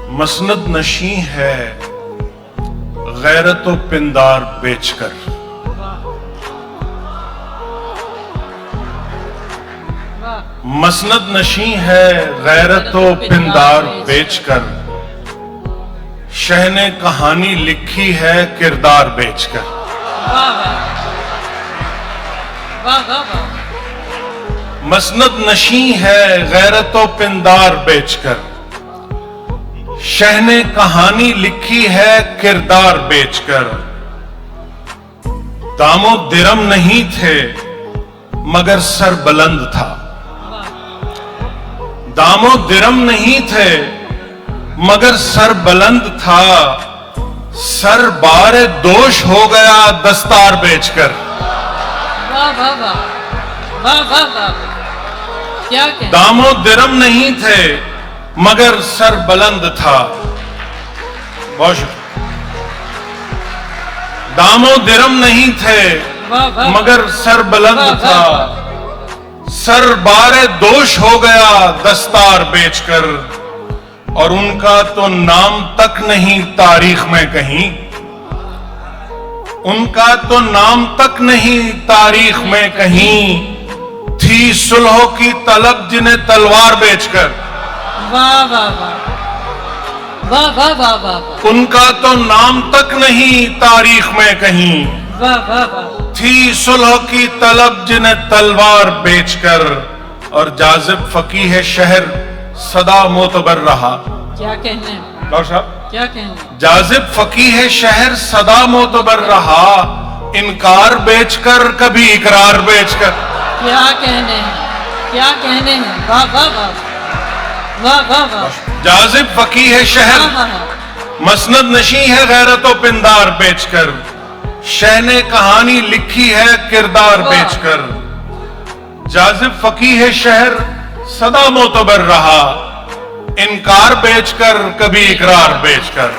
مسند نشیں ہے غیرت و پندار بیچ کر، مسند نشیں ہے غیرت و پندار بیچ کر، شہ نے کہانی لکھی ہے کردار بیچ کر۔ مسند نشیں ہے غیرت و پندار بیچ کر، شہ نے کہانی لکھی ہے کردار بیچ کر۔ دام و درم نہیں تھے مگر سر بلند تھا، دام و درم نہیں تھے مگر سر بلند تھا، سر بار دوش ہو گیا دستار بیچ کر۔ دام و درم نہیں تھے مگر سر بلند تھا، بہت شکریہ۔ دام و درم نہیں تھے مگر سر بلند تھا، سر بار دوش ہو گیا دستار بیچ کر۔ اور ان کا تو نام تک نہیں تاریخ میں کہیں، ان کا تو نام تک نہیں تاریخ میں کہیں، تھی صلح کی طلب جنہیں تلوار بیچ کر۔ ان کا تو نام تک نہیں تاریخ میں کہیں، تھی صلح کی طلب جنہیں تلوار بیچ کر۔ اور جاذب فقیہ شہر صدا معتبر رہا۔ کیا کہنے ڈاکٹر صاحب کیا کہنے جاذب فقیہ شہر صدا معتبر رہا، انکار بیچ کر کبھی اقرار بیچ کر۔ کیا کہنے ہیں کیا کہنے ہیں، واہ واہ واہ واہ واہ واہ۔ جاذب فقیہ شہر مسند نشیں ہے غیرت و پندار بیچ کر، شہ نے کہانی لکھی ہے کردار بیچ کر۔ جاذب فقیہ شہر صدا معتبر رہا، انکار بیچ کر کبھی اقرار بیچ کر۔